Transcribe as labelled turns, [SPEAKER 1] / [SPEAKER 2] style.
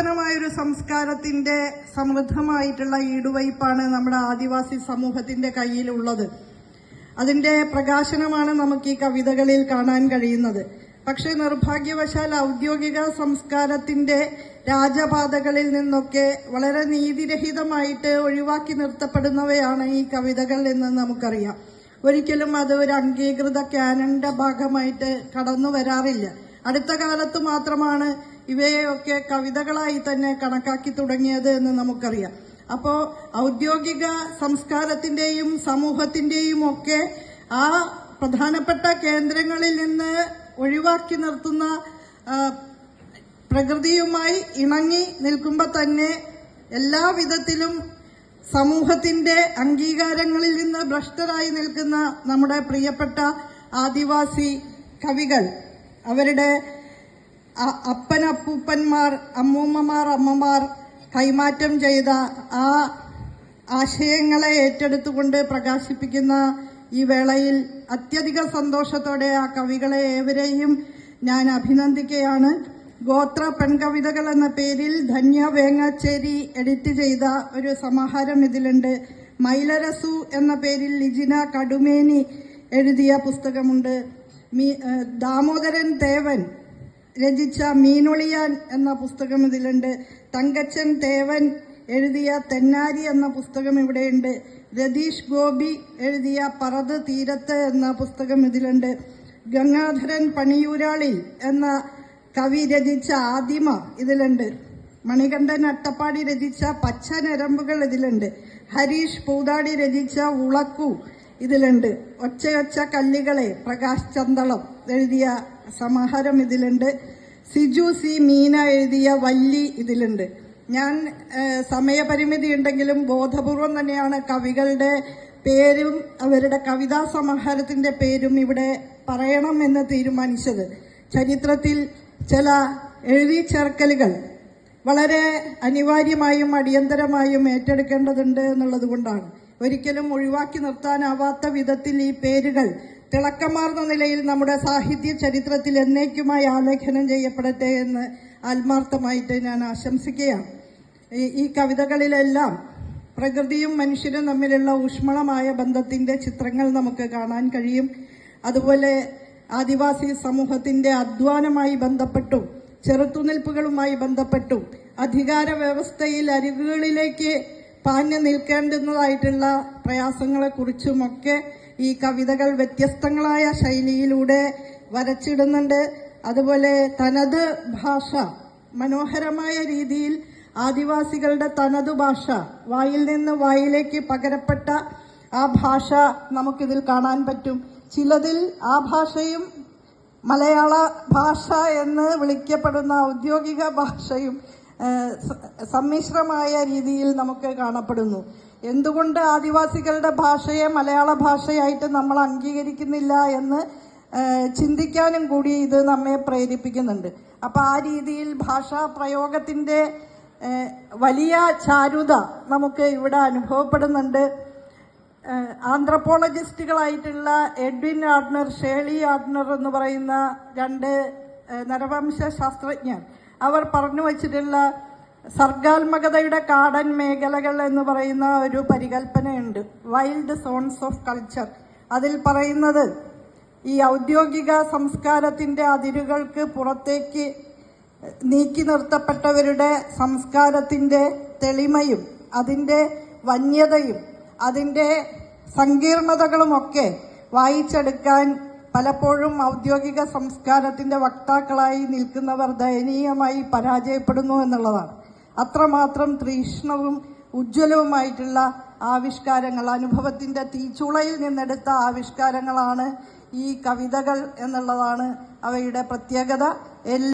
[SPEAKER 1] സനാതനമായൊരു സംസ്കാരത്തിന്റെ സമൃദ്ധമായിട്ടുള്ള ഈടുവയ്പ്പാണ് നമ്മുടെ ആദിവാസി സമൂഹത്തിന്റെ കയ്യിലുള്ളത്. അതിന്റെ പ്രകാശനമാണ് നമുക്ക് ഈ കവിതകളിൽ കാണാൻ കഴിയുന്നത്. പക്ഷേ നിർഭാഗ്യവശാൽ ഔദ്യോഗിക സംസ്കാരത്തിന്റെ രാജപാതകളിൽ നിന്നൊക്കെ വളരെ നീതിരഹിതമായിട്ട് ഒഴിവാക്കി നിർത്തപ്പെടുന്നവയാണ് ഈ കവിതകൾ എന്ന് നമുക്കറിയാം. ഒരിക്കലും അത് ഒരു അംഗീകൃത ക്യാനന്റെ ഭാഗമായിട്ട് കടന്നു വരാറില്ല. അടുത്ത കാലത്ത് മാത്രമാണ് ഇവയൊക്കെ കവിതകളായി തന്നെ കണക്കാക്കി തുടങ്ങിയത് എന്ന് നമുക്കറിയാം. അപ്പോൾ ഔദ്യോഗിക സംസ്കാരത്തിന്റെയും സമൂഹത്തിന്റെയും ഒക്കെ ആ പ്രധാനപ്പെട്ട കേന്ദ്രങ്ങളിൽ നിന്ന് ഒഴിവാക്കി നിർത്തുന്ന പ്രകൃതിയുമായി ഇണങ്ങി നിൽക്കുമ്പോൾ തന്നെ എല്ലാവിധത്തിലും സമൂഹത്തിന്റെ അംഗീകാരങ്ങളിൽ നിന്ന് ഭ്രഷ്ടരായി നിൽക്കുന്ന നമ്മുടെ പ്രിയപ്പെട്ട ആദിവാസി കവികൾ അവരുടെ അപ്പനപ്പൂപ്പന്മാർ, അമ്മൂമ്മമാർ, അമ്മമാർ കൈമാറ്റം ചെയ്ത ആ ആശയങ്ങളെ ഏറ്റെടുത്തുകൊണ്ട് പ്രകാശിപ്പിക്കുന്ന ഈ വേളയിൽ അത്യധിക സന്തോഷത്തോടെ ആ കവികളെ ഏവരെയും ഞാൻ അഭിനന്ദിക്കുകയാണ്. ഗോത്ര പെൺകവിതകൾ എന്ന പേരിൽ ധന്യ വേങ്ങാച്ചേരി എഡിറ്റ് ചെയ്ത ഒരു സമാഹാരം ഇതിലുണ്ട്. മൈലരസു എന്ന പേരിൽ ലിജിന കടുമേനി എഴുതിയ പുസ്തകമുണ്ട്. ദാമോദരൻ തേവൻ രചിച്ച മീനൊളിയാൻ എന്ന പുസ്തകം ഇതിലുണ്ട്. തങ്കച്ചൻ തേവൻ എഴുതിയ തെന്നാരി എന്ന പുസ്തകം ഇവിടെയുണ്ട്. രതീഷ് ഗോപി എഴുതിയ പറത് തീരത്ത് എന്ന പുസ്തകം ഇതിലുണ്ട്. ഗംഗാധരൻ പണിയൂരാളി എന്ന കവി രചിച്ച ആദിമ ഇതിലുണ്ട്. മണികണ്ഠൻ അട്ടപ്പാടി രചിച്ച പച്ച ഞരമ്പുകൾ ഇതിലുണ്ട്. ഹരീഷ് പൂതാടി രചിച്ച ഉളക്കു ഇതിലുണ്ട്. ഒച്ചയൊച്ച കല്ലുകളെ പ്രകാശ് ചന്തളം എഴുതിയ സമാഹാരം ഇതിലുണ്ട്. സിജു സി മീന എഴുതിയ വല്ലി ഇതിലുണ്ട്. ഞാൻ സമയപരിമിതി ഉണ്ടെങ്കിലും ബോധപൂർവം തന്നെയാണ് കവികളുടെ പേരും അവരുടെ കവിതാ സമാഹാരത്തിന്റെ പേരും ഇവിടെ പറയണം എന്ന് തീരുമാനിച്ചത്. ചരിത്രത്തിൽ ചില എഴുതി ചേർക്കലുകൾ വളരെ അനിവാര്യമായും അടിയന്തരമായും ഏറ്റെടുക്കേണ്ടതുണ്ട് എന്നുള്ളത് കൊണ്ടാണ്. ഒരിക്കലും ഒഴിവാക്കി നിർത്താനാവാത്ത വിധത്തിൽ ഈ പേരുകൾ തിളക്കമാർന്ന നിലയിൽ നമ്മുടെ സാഹിത്യ ചരിത്രത്തിൽ എന്നേക്കുമായി ആലേഖനം ചെയ്യപ്പെടട്ടെ എന്ന് ആത്മാർത്ഥമായിട്ട് ഞാൻ ആശംസിക്കുകയാണ്. ഈ കവിതകളിലെല്ലാം പ്രകൃതിയും മനുഷ്യരും തമ്മിലുള്ള ഊഷ്മളമായ ബന്ധത്തിന്റെ ചിത്രങ്ങൾ നമുക്ക് കാണാൻ കഴിയും. അതുപോലെ ആദിവാസി സമൂഹത്തിന്റെ അധ്വാനമായി ബന്ധപ്പെട്ടും ചെറുത്തുനിൽപ്പുകളുമായി ബന്ധപ്പെട്ടും അധികാര വ്യവസ്ഥയിൽ അരികുകളിലേക്ക് പാഞ്ഞു നിൽക്കേണ്ടുന്നതായിട്ടുള്ള പ്രയാസങ്ങളെക്കുറിച്ചുമൊക്കെ ഈ കവിതകൾ വ്യത്യസ്തങ്ങളായ ശൈലിയിലൂടെ വരച്ചിടുന്നുണ്ട്. അതുപോലെ തനത് ഭാഷ, മനോഹരമായ രീതിയിൽ ആദിവാസികളുടെ തനതു ഭാഷ, വായിൽ നിന്ന് വായിലേക്ക് പകരപ്പെട്ട ആ ഭാഷ നമുക്കിതിൽ കാണാൻ പറ്റും. ചിലതിൽ ആ ഭാഷയും മലയാള ഭാഷ എന്ന് വിളിക്കപ്പെടുന്ന ഔദ്യോഗിക ഭാഷയും സമ്മിശ്രമായ രീതിയിൽ നമുക്ക് കാണപ്പെടുന്നു. എന്തുകൊണ്ട് ആദിവാസികളുടെ ഭാഷയെ മലയാള ഭാഷയായിട്ട് നമ്മൾ അംഗീകരിക്കുന്നില്ല എന്ന് ചിന്തിക്കാനും കൂടി ഇത് നമ്മെ പ്രേരിപ്പിക്കുന്നുണ്ട്. അപ്പം ആ രീതിയിൽ ഭാഷാ പ്രയോഗത്തിന്റെ വലിയ ചാരുത നമുക്ക് ഇവിടെ അനുഭവപ്പെടുന്നുണ്ട്. ആന്ത്രപ്പോളജിസ്റ്റുകളായിട്ടുള്ള എഡ്വിൻ ആഡ്നർ, ഷേളി ആഡ്നർ എന്ന് പറയുന്ന രണ്ട് നരവംശ ശാസ്ത്രജ്ഞർ അവർ പറഞ്ഞു വച്ചിട്ടുള്ള സർഗാത്മകതയുടെ കാടൻ മേഖലകൾ എന്ന് പറയുന്ന ഒരു പരികല്പനയുണ്ട്, വൈൽഡ് സോൺസ് ഓഫ് കൾച്ചർ. അതിൽ പറയുന്നത് ഈ ഔദ്യോഗിക സംസ്കാരത്തിന്റെ അതിരുകൾക്ക് പുറത്തേക്ക് നീക്കി നിർത്തപ്പെട്ടവരുടെ സംസ്കാരത്തിന്റെ തെളിമയും അതിന്റെ വന്യതയും അതിന്റെ സങ്കീർണതകളുമൊക്കെ വായിച്ചെടുക്കാൻ പലപ്പോഴും ഔദ്യോഗിക സംസ്കാരത്തിന്റെ വക്താക്കളായി നിൽക്കുന്നവർ ദയനീയമായി പരാജയപ്പെടുന്നു എന്നുള്ളതാണ്. അത്രമാത്രം തീക്ഷ്ണവും ഉജ്ജ്വലവുമായിട്ടുള്ള ആവിഷ്കാരങ്ങൾ, അനുഭവത്തിന്റെ തീച്ചുളയിൽ നിന്നെടുത്ത ആവിഷ്കാരങ്ങളാണ് ഈ കവിതകൾ എന്നുള്ളതാണ് അവയുടെ പ്രത്യേകത.